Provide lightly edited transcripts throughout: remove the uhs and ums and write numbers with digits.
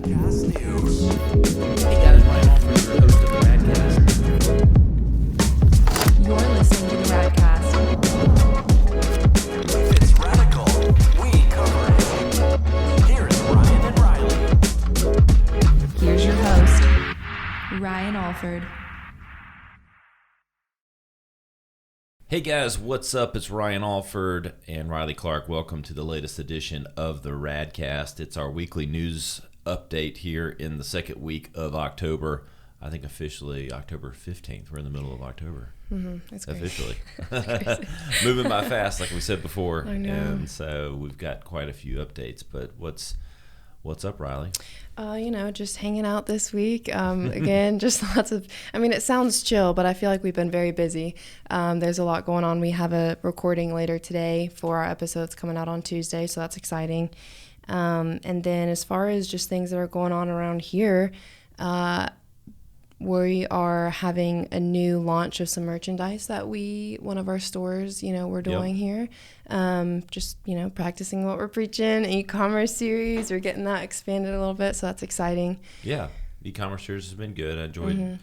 RADCAST News. Hey guys, Ryan Alford, your host of the RADCAST. You're listening to the RADCAST. If it's radical, we cover it. Here is Ryan and Riley. Here's your host, Ryan Alford. Hey guys, what's up? It's Ryan Alford and Riley Clark. Welcome to the latest edition of the RADCAST. It's our weekly news update here in the second week of October. I think officially October 15th. We're in the middle of October. That's crazy. Officially. Moving by fast, like we said before. I know. And so we've got quite a few updates. But what's up, Riley? Just hanging out this week. Again, just lots of, it sounds chill, but I feel like we've been very busy. There's a lot going on. We have a recording later today for our episodes coming out on Tuesday, so that's exciting. And then as far as just things that are going on around here, we are having a new launch of some merchandise that one of our stores, we're doing here. Practicing what we're preaching, e-commerce series, we're getting that expanded a little bit, so that's exciting. Yeah, e-commerce series has been good. I enjoyed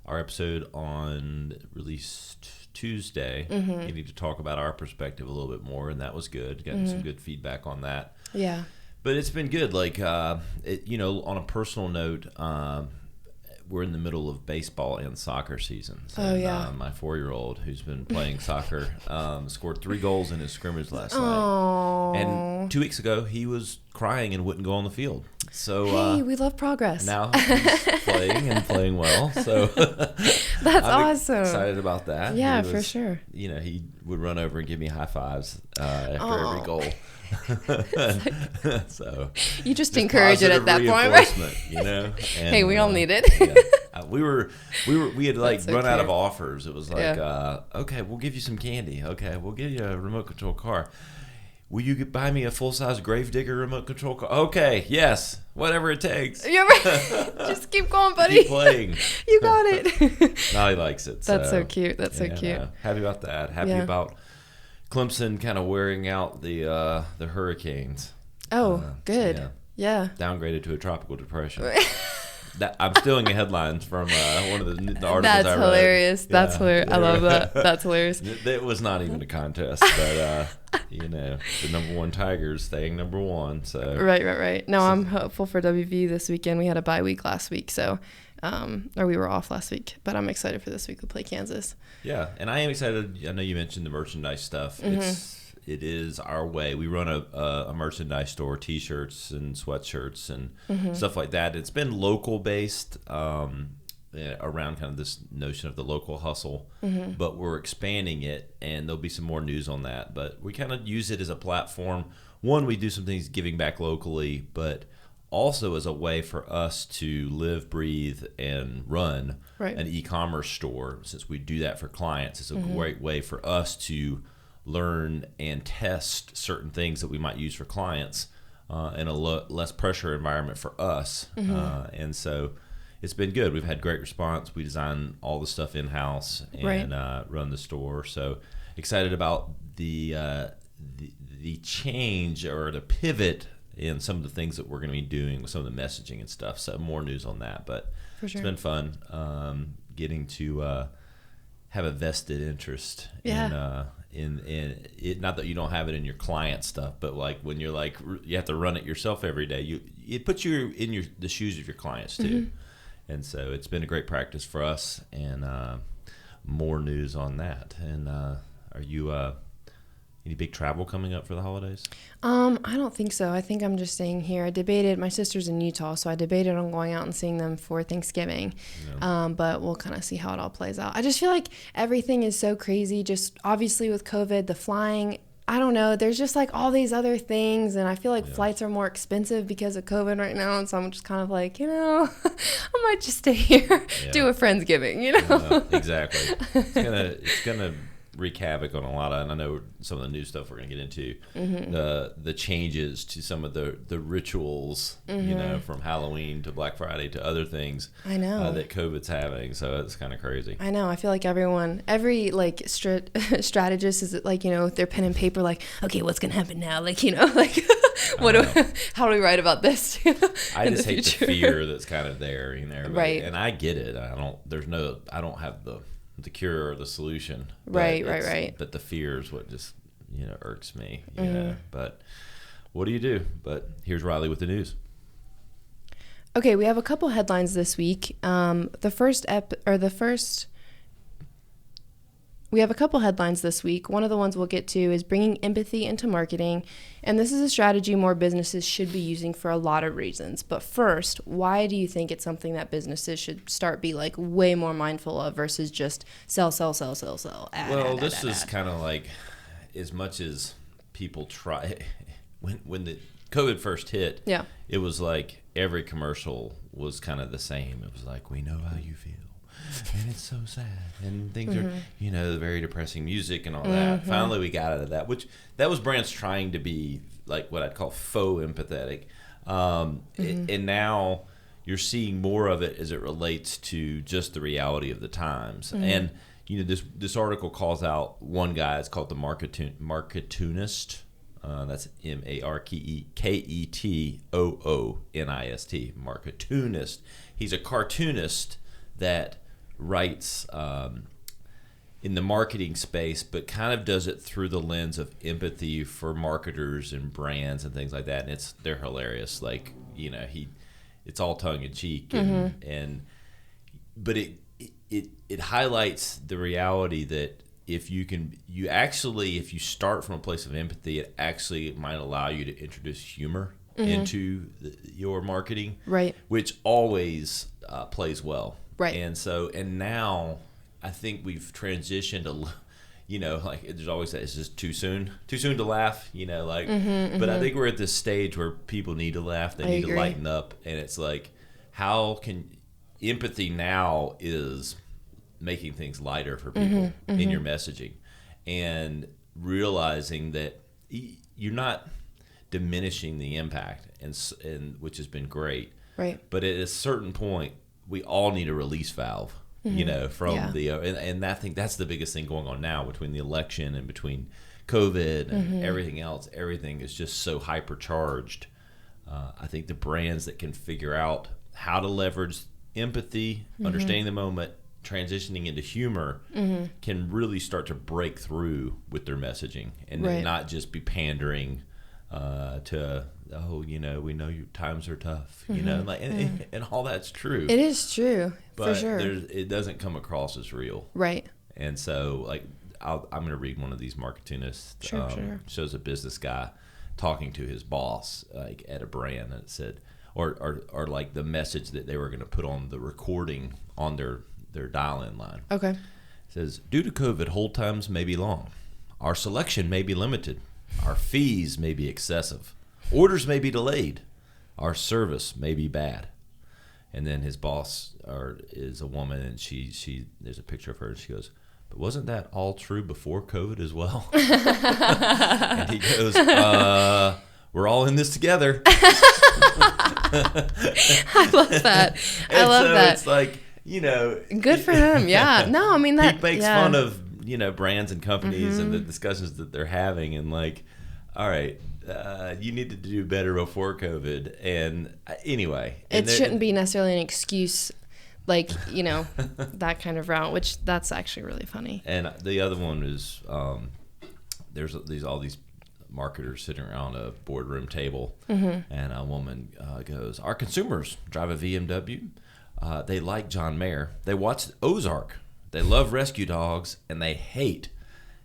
our episode on released Tuesday. Getting to talk about our perspective a little bit more, and that was good. Getting some good feedback on that. Yeah. But it's been good. Like, on a personal note, we're in the middle of baseball and soccer seasons. My 4-year-old, who's been playing soccer, scored 3 goals in his scrimmage last night. And 2 weeks ago, he was crying and wouldn't go on the field. So hey, we love progress. Now he's playing and playing well. So that's awesome. Excited about that. Yeah, for sure. He would run over and give me high fives after every goal. So you just encourage it at that point, right? And, hey, we all need it. We had like so run out of cute. offers. It was like, okay, we'll give you some candy. Okay, we'll give you a remote control car. Will you buy me a full-size Gravedigger remote control car? Okay, yes, whatever it takes. You're right. Just keep going, buddy. Keep playing. You got it. Now he likes it. That's so cute. That's so cute. Happy about that. Happy about Clemson kind of wearing out the Hurricanes. Oh, good. Yeah. Downgraded to a tropical depression. I'm stealing the headlines from one of the articles That's I read. Hilarious. Yeah. That's hilarious. I love that. That's hilarious. It was not even a contest, but the number one Tigers staying number one. So Right. No, I'm hopeful for WV this weekend. We had a bye week last week, so we were off last week, but I'm excited for this week to play Kansas. Yeah, and I am excited. I know you mentioned the merchandise stuff. It is our way. We run a merchandise store, T-shirts and sweatshirts and stuff like that. It's been local based around kind of this notion of the local hustle, but we're expanding it, and there'll be some more news on that. But we kind of use it as a platform. One, we do some things giving back locally, but also as a way for us to live, breathe, and run an e-commerce store. Since we do that for clients, it's a great way for us to learn and test certain things that we might use for clients in a less pressure environment for us. And so it's been good. We've had great response. We design all the stuff in-house and run the store. So excited about the change or the pivot in some of the things that we're going to be doing with some of the messaging and stuff. So more news on that. But It's been fun getting to have a vested interest in it. Not that you don't have it in your client stuff, but like when you're like you have to run it yourself every day, it puts you in the shoes of your clients too. And so it's been a great practice for us, and more news on that. And are you any big travel coming up for the holidays? I don't think so. I think I'm just staying here. I debated, my sister's in Utah, so I debated on going out and seeing them for Thanksgiving. But we'll kind of see how it all plays out. I just feel like everything is so crazy, just obviously with COVID, the flying, I don't know, there's just like all these other things, and I feel like flights are more expensive because of COVID right now, and so I'm just kind of like, I might just stay here, do a Friendsgiving, Exactly. It's gonna wreak havoc on a lot of, and I know some of the new stuff we're going to get into, the changes to some of the rituals, from Halloween to Black Friday to other things. I know that COVID's having, so it's kind of crazy. I know. I feel like every like strategist is like, with their pen and paper, like, okay, what's going to happen now? Like, How do we write about this? I just hate the fear that's kind of there, Right. And I get it. I don't have the cure or the solution. Right. But the fear is what just, irks me. But what do you do? But here's Riley with the news. Okay, we have a couple headlines this week. We have a couple headlines this week. One of the ones we'll get to is bringing empathy into marketing. And this is a strategy more businesses should be using for a lot of reasons. But first, why do you think it's something that businesses should start be like way more mindful of versus just sell? This is kind of like, as much as people try, when the COVID first hit, yeah, it was like every commercial was kind of the same. It was like, we know how you feel. And it's so sad, and things are, very depressing music and all that. Finally, we got out of that, that was brands trying to be like what I'd call faux empathetic. And now you're seeing more of it as it relates to just the reality of the times. And this article calls out one guy. It's called the Marketunist. That's Marketoonist. Marketunist. He's a cartoonist that writes in the marketing space, but kind of does it through the lens of empathy for marketers and brands and things like that. And they're hilarious. Like, it's all tongue in cheek, but it highlights the reality that if you start from a place of empathy, it actually might allow you to introduce humor into your marketing, right? Which always plays well. Right. And now I think we've transitioned like there's always that, it's just too soon to laugh, but I think we're at this stage where people need to laugh. They need to lighten up. And it's like, how can empathy now is making things lighter for people in your messaging, and realizing that you're not diminishing the impact, and which has been great. Right. But at a certain point, we all need a release valve, from and I think that's the biggest thing going on now between the election and between COVID and everything else. Everything is just so hypercharged. I think the brands that can figure out how to leverage empathy, understanding the moment, transitioning into humor, can really start to break through with their messaging, and not just be pandering to, we know your times are tough, and all that's true. It is true, but for sure. It doesn't come across as real. Right. And so, like, I'm going to read one of these Marketunists. Sure. Shows a business guy talking to his boss, like at a brand, and it said, or like the message that they were going to put on the recording on their dial-in line. Okay. It says, due to COVID, hold times may be long. Our selection may be limited. Our fees may be excessive. Orders may be delayed. Our service may be bad. And then his boss is a woman, and she there's a picture of her, and she goes, but wasn't that all true before COVID as well? And he goes, we're all in this together. I love that. I love that. It's like, good for him. Yeah. No, I mean that. He makes fun of, brands and companies and the discussions that they're having, and like, all right, you need to do better before COVID. And anyway, it shouldn't be necessarily an excuse, like, that kind of route, which that's actually really funny. And the other one is, there's all these marketers sitting around a boardroom table, and a woman goes, our consumers drive a BMW. They like John Mayer. They watch Ozark. They love rescue dogs, and they hate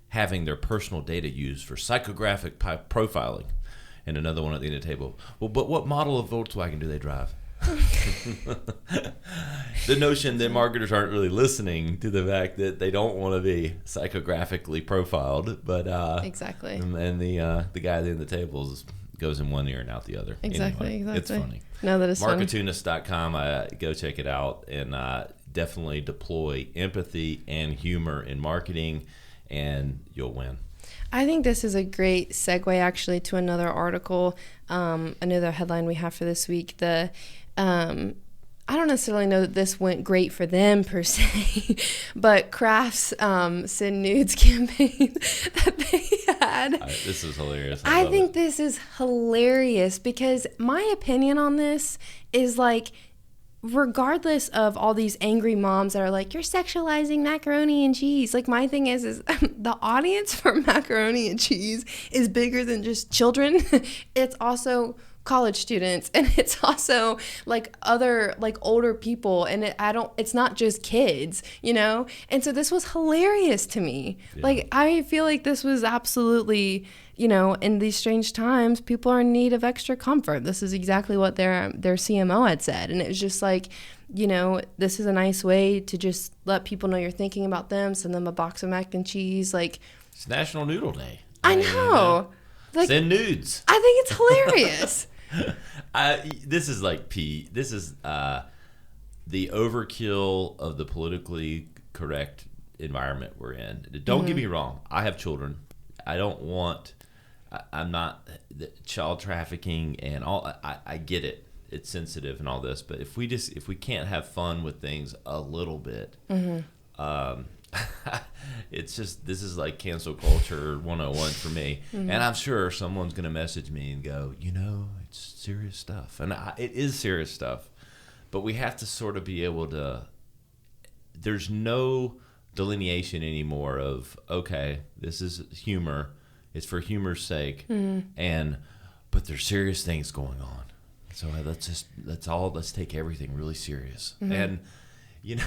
having their personal data used for psychographic profiling. And another one at the end of the table, well, but what model of Volkswagen do they drive? The notion that marketers aren't really listening to the fact that they don't want to be psychographically profiled, but exactly. And the guy at the end of the table goes in one ear and out the other. Exactly. It's funny. No, that is funny. Marketunist.com. Go check it out, and definitely deploy empathy and humor in marketing, and you'll win. I think this is a great segue, actually, to another article, another headline we have for this week. I I don't necessarily know that this went great for them per se, but Kraft's Send Nudes campaign that they had. This is hilarious. I think this is hilarious because my opinion on this is like, regardless of all these angry moms that are like, you're sexualizing macaroni and cheese. Like, my thing is the audience for macaroni and cheese is bigger than just children. It's also college students, and it's also like other like older people, and it's not just kids, you know. And so this was hilarious to me. Like, I feel like this was absolutely, you know, in these strange times, people are in need of extra comfort. This is exactly what their CMO had said, and it was just like, you know, this is a nice way to just let people know you're thinking about them. Send them a box of mac and cheese. Like, it's National Noodle Day. I know. Like, send nudes. I think it's hilarious. This is like This is the overkill of the politically correct environment we're in. Don't get me wrong. I have children. I don't want. I'm not child trafficking and all. I get it. It's sensitive and all this, but if we can't have fun with things a little bit, it's just, this is like cancel culture 101 for me. And I'm sure someone's going to message me and go, you know, it's serious stuff. And it is serious stuff. But we have to sort of be able to, there's no delineation anymore of, okay, this is humor. It's for humor's sake. But there's serious things going on. So let's take everything really serious. And, you know,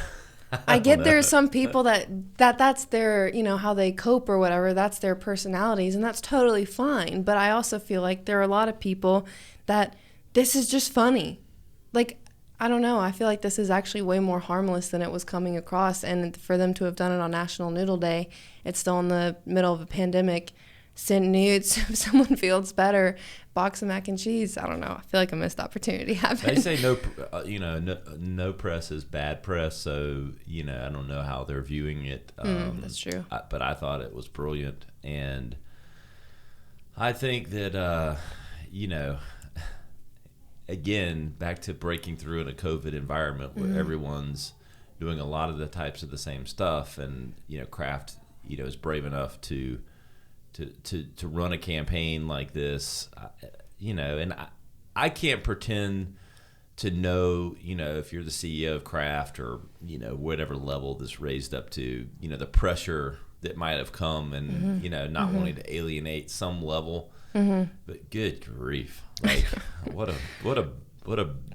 I get there's some people that's their, you know, how they cope or whatever, that's their personalities, and that's totally fine. But I also feel like there are a lot of people that this is just funny. Like, I don't know, I feel like this is actually way more harmless than it was coming across. And for them to have done it on National Noodle Day, it's still in the middle of a pandemic. Send nudes if someone feels better. Box of mac and cheese. I don't know. I feel like a missed opportunity happened. They say no press is bad press. So, you know, I don't know how they're viewing it. That's true. But I thought it was brilliant. And I think that, you know, again, back to breaking through in a COVID environment where everyone's doing a lot of the types of the same stuff. And, you know, Kraft, you know, is brave enough to run a campaign like this, you know, and I can't pretend to know, you know, if you're the CEO of Kraft or, you know, whatever level this raised up to, you know, the pressure that might have come and, you know, not wanting to alienate some level, but good grief, like what a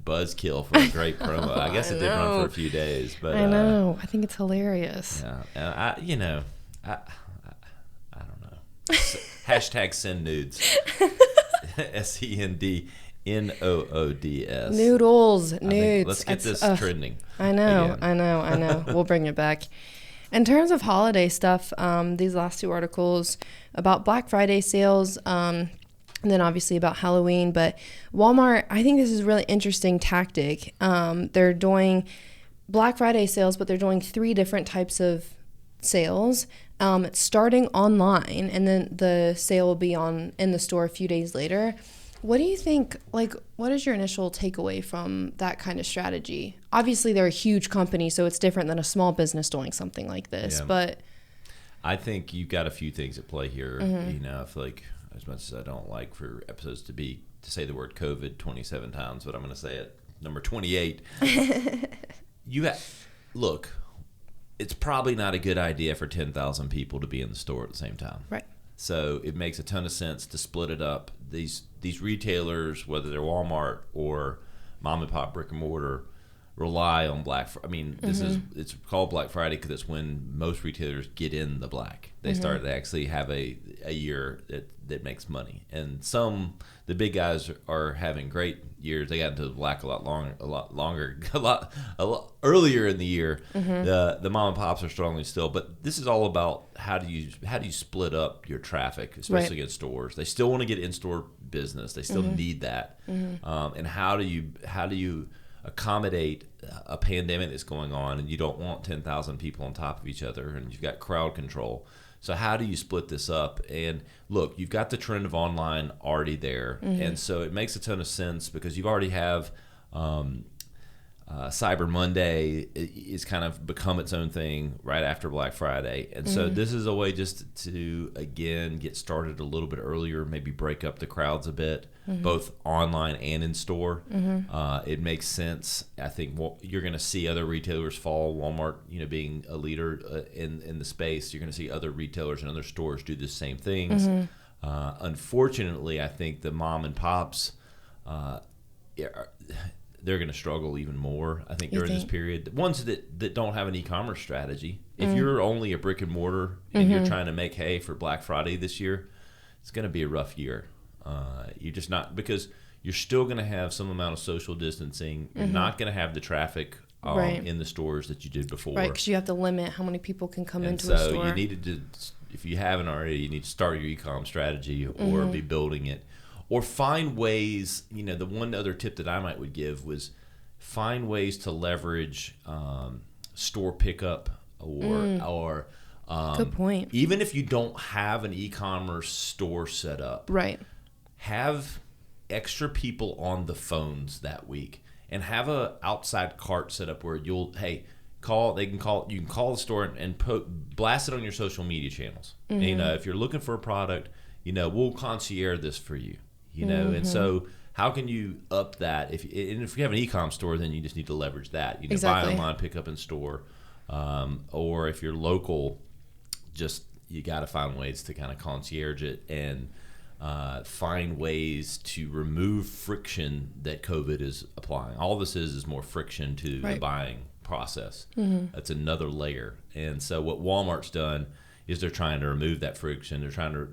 buzzkill for a great promo. I guess it did run for a few days, but I know. I think it's hilarious. Yeah, and you know, I don't know. Hashtag send nudes. SENDNOODS. Noodles, nudes. Let's get this trending. I know, again. I know. We'll bring it back. In terms of holiday stuff, these last two articles about Black Friday sales, and then obviously about Halloween. But Walmart, I think this is a really interesting tactic. They're doing Black Friday sales, but they're doing 3 different types of sales. Starting online, and then the sale will be in the store a few days later. What do you think, like, what is your initial takeaway from that kind of strategy? Obviously, they're a huge company, so it's different than a small business doing something like this, but I think you've got a few things at play here. You know, I feel like, as much as I don't like for episodes to say the word COVID 27 times, but I'm going to say it, number 28. Look, it's probably not a good idea for 10,000 people to be in the store at the same time. Right. So it makes a ton of sense to split it up. These retailers, whether they're Walmart or mom and pop brick and mortar, rely on Black Friday. I mean, it's called Black Friday because it's when most retailers get in the black. They start to actually have a year that makes money. And the big guys are having great years. They got into the black a lot earlier in the year. The mom and pops are struggling still. But this is all about how do you split up your traffic, especially against stores. They still want to get in-store business. They still need that. And how do you accommodate a pandemic that's going on, and you don't want 10,000 people on top of each other, and you've got crowd control. So how do you split this up? And look, you've got the trend of online already there, and so it makes a ton of sense because you already have Cyber Monday is kind of become its own thing right after Black Friday. And so this is a way just to, again, get started a little bit earlier, maybe break up the crowds a bit, both online and in store. It makes sense. I think you're going to see other retailers follow Walmart, being a leader in the space. You're going to see other retailers and other stores do the same things. Unfortunately, I think the mom and pops, they're going to struggle even more, I think, during this period. The ones that don't have an e-commerce strategy. If you're only a brick and mortar and you're trying to make hay for Black Friday this year, it's going to be a rough year. You're just not, because you're still going to have some amount of social distancing. You're not going to have the traffic in the stores that you did before. Right, because you have to limit how many people can come into so a store. You needed to, if you haven't already, you need to start your e-com strategy or be building it. Or find ways, the one other tip that I would give was find ways to leverage store pickup or good point. Even if you don't have an e-commerce store set up, right? Have extra people on the phones that week and have a outside cart set up where you can call the store and blast it on your social media channels. And, if you're looking for a product, we'll concierge this for you. And so how can you up that? If you have an e-com store, then you just need to leverage that. Exactly. Buy online, pick up in store, or if you're local, you got to find ways to kind of concierge it and find ways to remove friction that COVID is applying. All this is more friction to the buying process. That's another layer. And so what Walmart's done is they're trying to remove that friction. They're trying to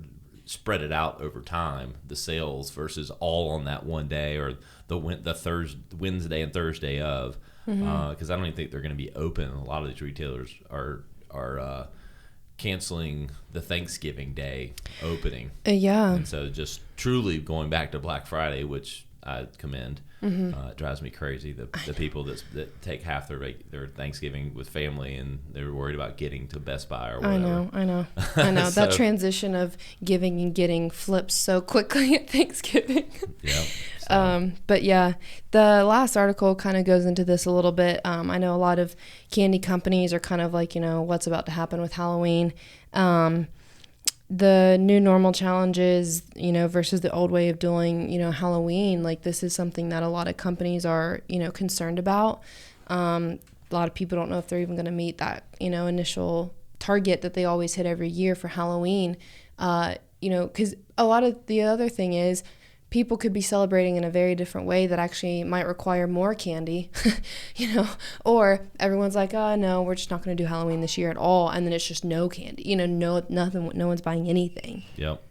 spread it out over time, the sales, versus all on that one day or the Wednesday and Thursday of, because I don't even think they're going to be open. A lot of these retailers are canceling the Thanksgiving Day opening. And so just truly going back to Black Friday, which I commend. It drives me crazy, the people that take half their Thanksgiving with family and they're worried about getting to Best Buy or whatever. I know. So, that transition of giving and getting flips so quickly at Thanksgiving. But yeah, the last article kind of goes into this a little bit. I know a lot of candy companies are kind of like, what's about to happen with Halloween. The new normal challenges, versus the old way of doing, Halloween, like this is something that a lot of companies are, concerned about. A lot of people don't know if they're even going to meet that, initial target that they always hit every year for Halloween. Because a lot of the other thing is people could be celebrating in a very different way that actually might require more candy, or everyone's like, oh, no, we're just not going to do Halloween this year at all. And then it's just no candy, nothing, no one's buying anything. Yep.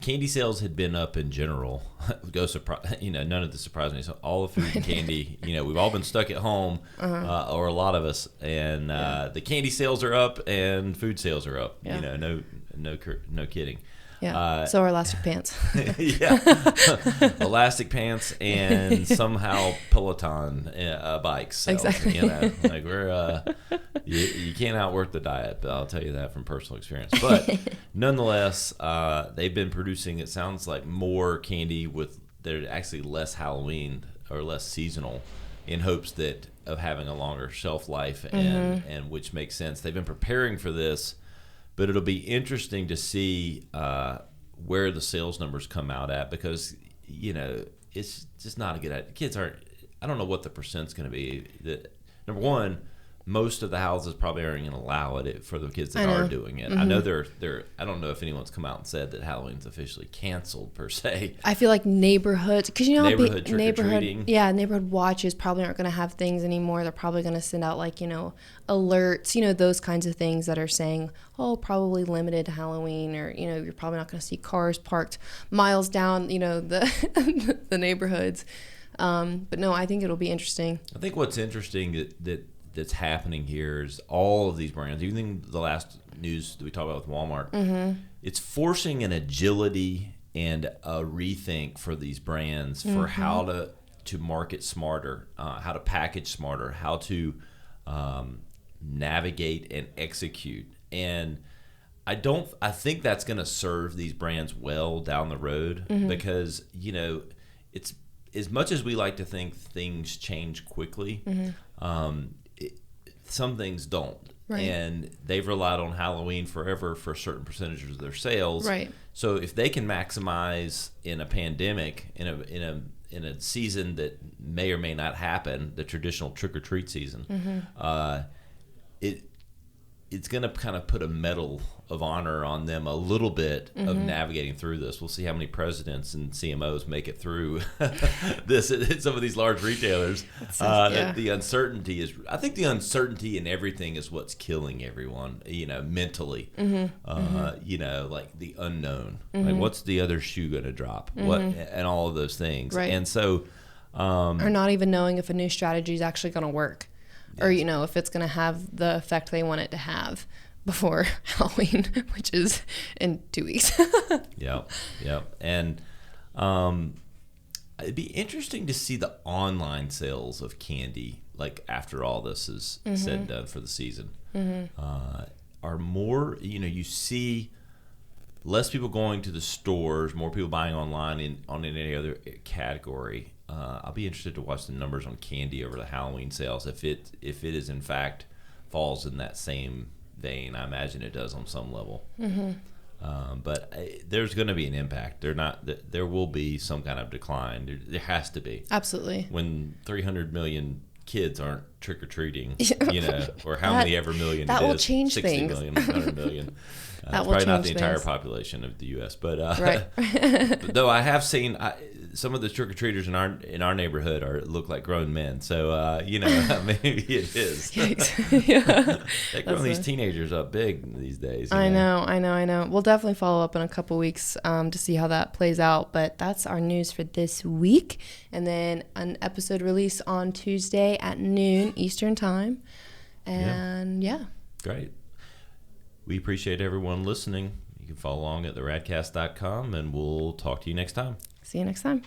Candy sales had been up in general. None of this surprised me. So all the food and candy, we've all been stuck at home, or a lot of us, and the candy sales are up and food sales are up. No kidding. Yeah. So are elastic pants. Elastic pants and somehow Peloton bikes. So, exactly. We're you can't outwork the diet, but I'll tell you that from personal experience. But nonetheless, they've been producing, it sounds like, more candy with they're actually less Halloween or less seasonal, in hopes of having a longer shelf life, and which makes sense. They've been preparing for this. But it'll be interesting to see where the sales numbers come out at, because, it's just not a good idea. Kids aren't, I don't know what the percent's going to be. Number one, most of the houses probably aren't going to allow it for the kids that are doing it. I know I don't know if anyone's come out and said that Halloween's officially canceled per se. I feel like neighborhoods, because neighborhood watches probably aren't going to have things anymore. They're probably going to send out alerts, those kinds of things that are saying, probably limited to Halloween, or you're probably not going to see cars parked miles down, the neighborhoods. But no, I think it'll be interesting. I think what's interesting that's happening here is all of these brands, even the last news that we talked about with Walmart, it's forcing an agility and a rethink for these brands for how to market smarter, how to package smarter, how to navigate and execute. And I think that's going to serve these brands well down the road, because as much as we like to think things change quickly, some things don't. Right. And they've relied on Halloween forever for certain percentages of their sales. Right. So if they can maximize in a pandemic, in a season that may or may not happen, the traditional trick or treat season, it's going to kind of put a medal of honor on them a little bit of navigating through this. We'll see how many presidents and CMOs make it through this at some of these large retailers. The uncertainty is, I think the uncertainty in everything is what's killing everyone, mentally. Like the unknown. Like, what's the other shoe going to drop? What, and all of those things. Right. And so, or not even knowing if a new strategy is actually going to work. Or, if it's going to have the effect they want it to have before Halloween, which is in 2 weeks. Yep. And it'd be interesting to see the online sales of candy, like after all this is said and done for the season. Are more, you see less people going to the stores, more people buying online on any other category. I'll be interested to watch the numbers on candy over the Halloween sales. If it is in fact falls in that same vein, I imagine it does on some level. But there's going to be an impact. There will be some kind of decline. There has to be. Absolutely. When 300 million kids aren't trick or treating, or how many ever million that it will is, change 60 things. million, 100 million. That will probably not change the entire things. population of the U.S., but Right. but though I have seen some of the trick or treaters in our neighborhood look like grown men, so maybe it is. Yeah. They're growing these teenagers up big these days. I know. We'll definitely follow up in a couple weeks to see how that plays out. But that's our news for this week. And then an episode release on Tuesday at noon Eastern time. And yeah. Great. We appreciate everyone listening. You can follow along at theradcast.com, and we'll talk to you next time. See you next time.